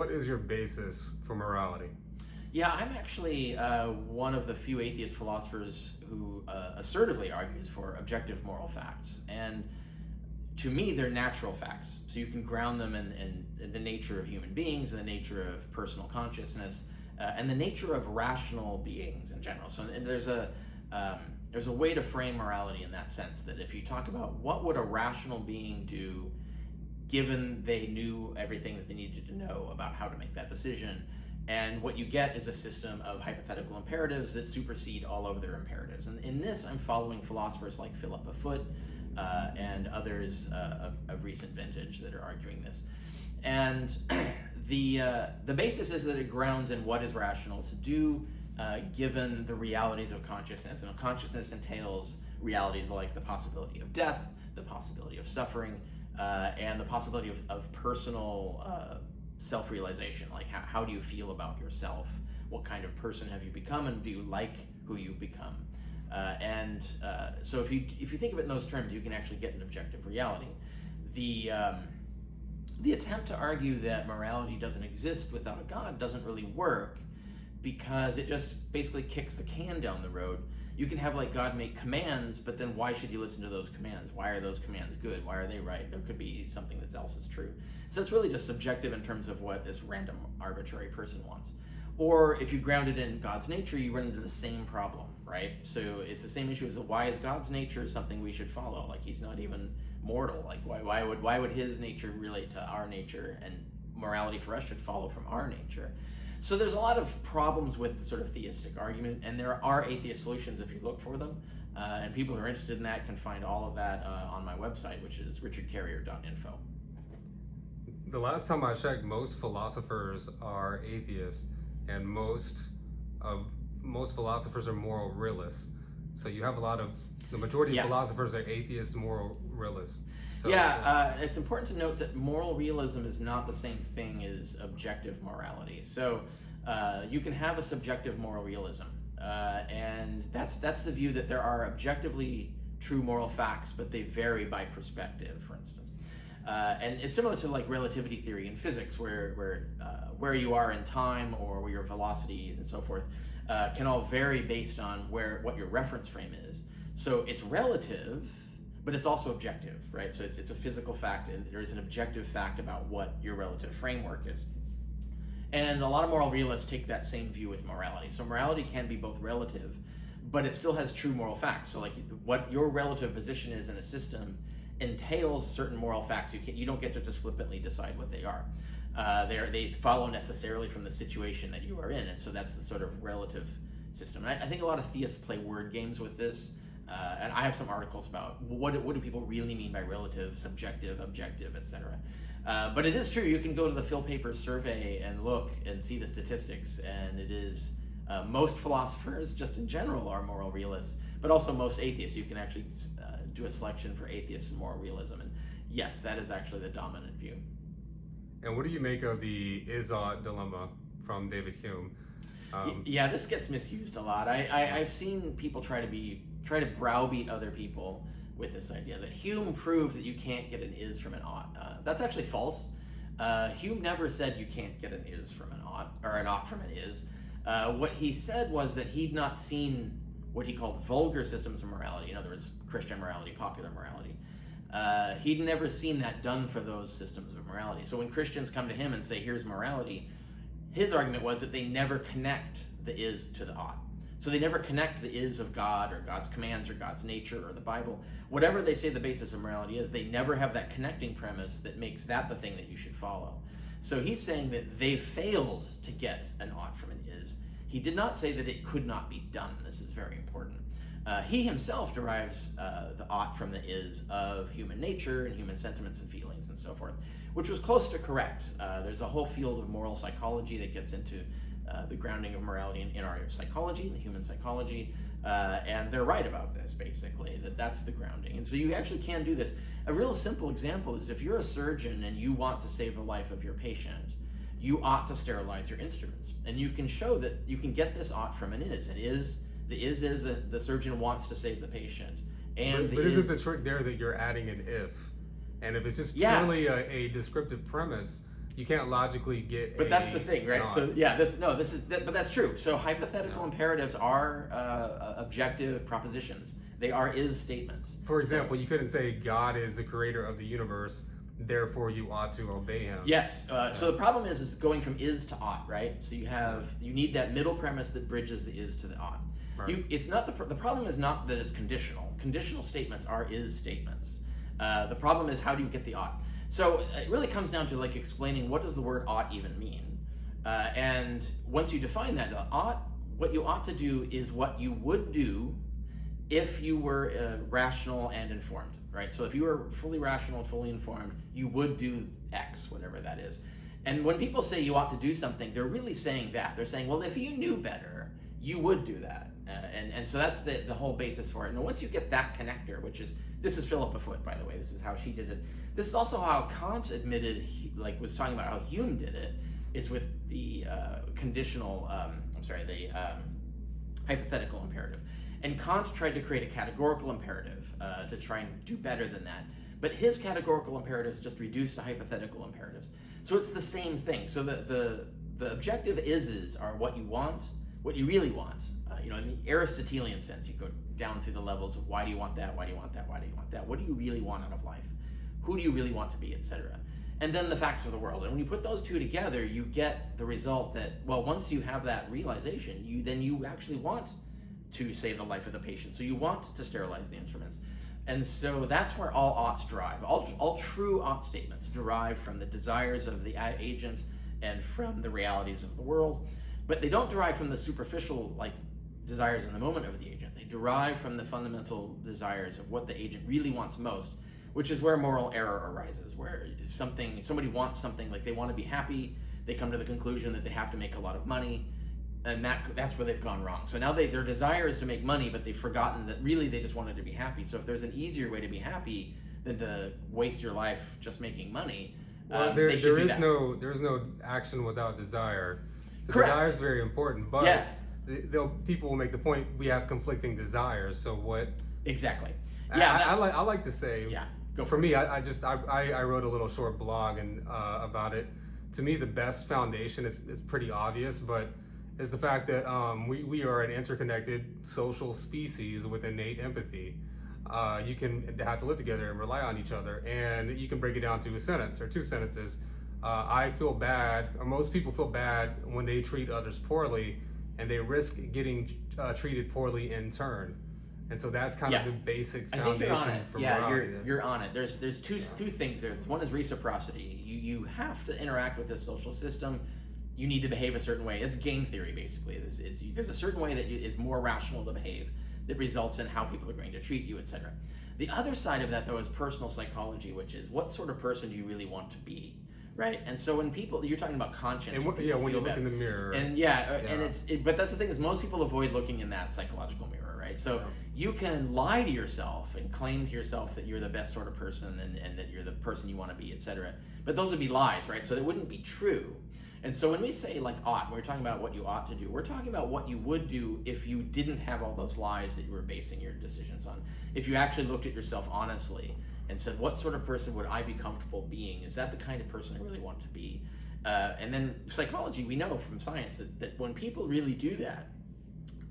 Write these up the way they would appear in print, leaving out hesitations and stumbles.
What is your basis for morality? Yeah, I'm actually one of the few atheist philosophers who assertively argues for objective moral facts. And to me, they're natural facts. So you can ground them in the nature of human beings, and the nature of personal consciousness, and the nature of rational beings in general. So and there's a way to frame morality in that sense, that if you talk about what would a rational being do given they knew everything that they needed to know about how to make that decision, and what you get is a system of hypothetical imperatives that supersede all other imperatives. And in this, I'm following philosophers like Philip Foot and others of recent vintage that are arguing this. And the basis is that it grounds in what is rational to do given the realities of consciousness. And consciousness entails realities like the possibility of death, the possibility of suffering, and the possibility of personal self-realization. Like how do you feel about yourself? What kind of person have you become, and do you like who you've become? So if you think of it in those terms, you can actually get an objective reality. The attempt to argue that morality doesn't exist without a God doesn't really work, because it just basically kicks the can down the road. You can have like God make commands, but then why should you listen to those commands? Why are those commands good? Why are they right? There could be something that else is true. So it's really just subjective in terms of what this random arbitrary person wants. Or if you ground it in God's nature, you run into the same problem, right? So it's the same issue as why is God's nature something we should follow? Like he's not even mortal. Like why would his nature relate to our nature, and morality for us should follow from our nature? So there's a lot of problems with the sort of theistic argument, and there are atheist solutions if you look for them. And people who are interested in that can find all of that on my website, which is richardcarrier.info. The last time I checked, most philosophers are atheists, and most philosophers are moral realists. So you have the majority of philosophers are atheists, moral realists. So, it's important to note that moral realism is not the same thing as objective morality. So you can have a subjective moral realism, and that's the view that there are objectively true moral facts, but they vary by perspective, for instance. And it's similar to like relativity theory in physics, where you are in time or where your velocity and so forth can all vary based on what your reference frame is. So it's relative, but it's also objective, right? So it's a physical fact, and there's an objective fact about what your relative framework is. And a lot of moral realists take that same view with morality. So morality can be both relative, but it still has true moral facts. So like what your relative position is in a system entails certain moral facts. You don't get to just flippantly decide what they are. They follow necessarily from the situation that you are in, and so that's the sort of relative system. And I think a lot of theists play word games with this. And I have some articles about what do people really mean by relative, subjective, objective, etc. But it is true, you can go to the Phil Papers survey and look and see the statistics, and it is most philosophers just in general are moral realists, but also most atheists. You can actually do a selection for atheists and moral realism, and yes, that is actually the dominant view. And what do you make of the is-ought dilemma from David Hume? This gets misused a lot. I've seen people try to browbeat other people with this idea that Hume proved that you can't get an is from an ought. That's actually false. Hume never said you can't get an is from an ought, or an ought from an is. What he said was that he'd not seen what he called vulgar systems of morality, in other words, Christian morality, popular morality. He'd never seen that done for those systems of morality. So when Christians come to him and say, here's morality, his argument was that they never connect the is to the ought. So they never connect the is of God or God's commands or God's nature or the Bible. Whatever they say the basis of morality is, they never have that connecting premise that makes that the thing that you should follow. So he's saying that they failed to get an ought from an is. He did not say that it could not be done. This is very important. He himself derives the ought from the is of human nature and human sentiments and feelings and so forth, which was close to correct. There's a whole field of moral psychology that gets into the grounding of morality in our psychology, in the human psychology, and they're right about this, basically, that's the grounding. And so you actually can do this. A real simple example is if you're a surgeon and you want to save the life of your patient, you ought to sterilize your instruments. And you can show that you can get this ought from an is. The is that the surgeon wants to save the patient. And but isn't the trick there that you're adding an if? And if it's just purely a descriptive premise, you can't logically get. But that's the thing, right? an So ought. yeah, but that's true. So hypothetical imperatives are objective propositions. They are is statements. For example, you couldn't say God is the creator of the universe, therefore you ought to obey him. Yes. So the problem is going from is to ought, right? So you need that middle premise that bridges the is to the ought. Right. It's not the problem is not that it's conditional. Conditional statements are is statements. The problem is how do you get the ought? So it really comes down to like explaining what does the word ought even mean. And once you define that ought, what you ought to do is what you would do if you were rational and informed, right? So if you were fully rational and fully informed, you would do X, whatever that is. And when people say you ought to do something, they're really saying that. They're saying, well, if you knew better, you would do that. And so that's the whole basis for it. And once you get that connector, this is Philippa Foot, by the way, this is how she did it. This is also how Kant admitted, was talking about how Hume did it, is with the hypothetical imperative. And Kant tried to create a categorical imperative to try and do better than that. But his categorical imperatives just reduced to hypothetical imperatives. So it's the same thing. So the objective is are what you want, what you really want. In the Aristotelian sense, you go down through the levels of why do you want that, why do you want that, why do you want that, what do you really want out of life, who do you really want to be, etc. And then the facts of the world. And when you put those two together, you get the result that, well, once you have that realization, you actually want to save the life of the patient. So you want to sterilize the instruments. And so that's where all oughts derive. All true ought statements derive from the desires of the agent and from the realities of the world. But they don't derive from the superficial, desires in the moment of the agent. They derive from the fundamental desires of what the agent really wants most, which is where moral error arises, where if somebody wants something, like they want to be happy, they come to the conclusion that they have to make a lot of money, and that's where they've gone wrong. So now their desire is to make money, but they've forgotten that really they just wanted to be happy. So if there's an easier way to be happy than to waste your life just making money, they should do that. There's no action without desire. So Correct. desire is very important, but Yeah. People will make the point we have conflicting desires. So what? Exactly. Yeah, I like to say. Yeah. Go For me, I wrote a little short blog about it. To me, the best foundation is pretty obvious, but is the fact that we are an interconnected social species with innate empathy. You can have to live together and rely on each other, and you can break it down to a sentence or two sentences. I feel bad, or most people feel bad when they treat others poorly, and they risk getting treated poorly in turn. And so that's kind of the basic foundation. I think you're on it. For Yeah, morality. you're on it. There's two things there. One is reciprocity. You have to interact with this social system. You need to behave a certain way. It's game theory, basically. There's a certain way that is more rational to behave that results in how people are going to treat you, etc. The other side of that, though, is personal psychology, which is what sort of person do you really want to be, right? And so when you're talking about conscience, And when you look in the mirror, and but that's the thing is most people avoid looking in that psychological mirror, right? So you can lie to yourself and claim to yourself that you're the best sort of person and that you're the person you want to be, etc. But those would be lies, right? So that wouldn't be true. And so when we say ought, we're talking about what you ought to do. We're talking about what you would do if you didn't have all those lies that you were basing your decisions on. If you actually looked at yourself honestly and said, what sort of person would I be comfortable being? Is that the kind of person I really want to be? And then psychology, we know from science that when people really do that,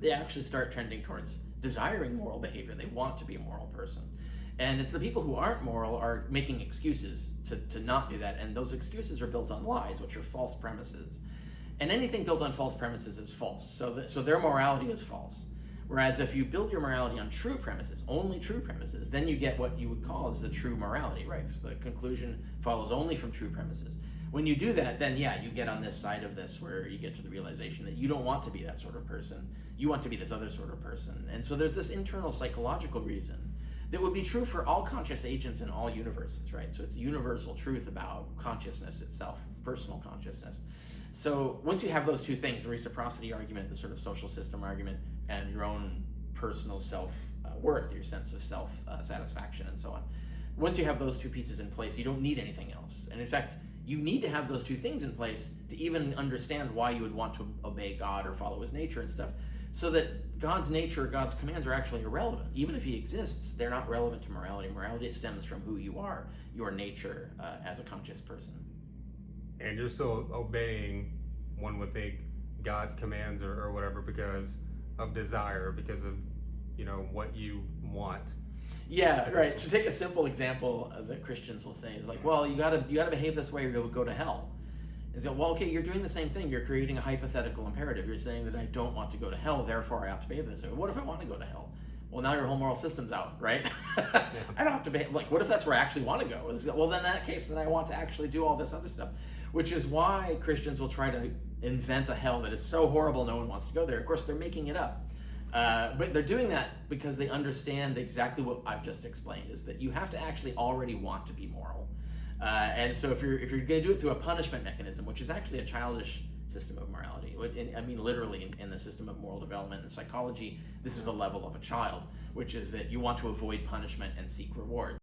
they actually start trending towards desiring moral behavior. They want to be a moral person. And it's the people who aren't moral are making excuses to not do that. And those excuses are built on lies, which are false premises. And anything built on false premises is false. So their morality is false. Whereas if you build your morality on true premises, only true premises, then you get what you would call as the true morality, right? Because the conclusion follows only from true premises. When you do that, then you get on this side of this where you get to the realization that you don't want to be that sort of person. You want to be this other sort of person. And so there's this internal psychological reason that would be true for all conscious agents in all universes, right? So it's universal truth about consciousness itself, personal consciousness. So once you have those two things, the reciprocity argument, the sort of social system argument, and your own personal self-worth, your sense of self-satisfaction and so on, once you have those two pieces in place, you don't need anything else. And in fact, you need to have those two things in place to even understand why you would want to obey God or follow his nature and stuff, so that God's nature, God's commands are actually irrelevant. Even if he exists, they're not relevant to morality. Morality stems from who you are, your nature as a conscious person. and you're still obeying, one would think, God's commands or whatever because of desire, because of, what you want. Yeah, right. To take a simple example that Christians will say is like, well, you gotta behave this way or you'll go to hell. Is that, well, okay, you're doing the same thing. You're creating a hypothetical imperative. You're saying that I don't want to go to hell, therefore I have to behave this way. What if I want to go to hell? Well, now your whole moral system's out, right? I don't have to behave. Like, what if that's where I actually want to go? Well, then in that case, then I want to actually do all this other stuff, which is why Christians will try to invent a hell that is so horrible no one wants to go there. Of course, they're making it up. But they're doing that because they understand exactly what I've just explained, is that you have to actually already want to be moral. And so if you're going to do it through a punishment mechanism, which is actually a childish system of morality, I mean literally in the system of moral development and psychology, this is the level of a child, which is that you want to avoid punishment and seek reward.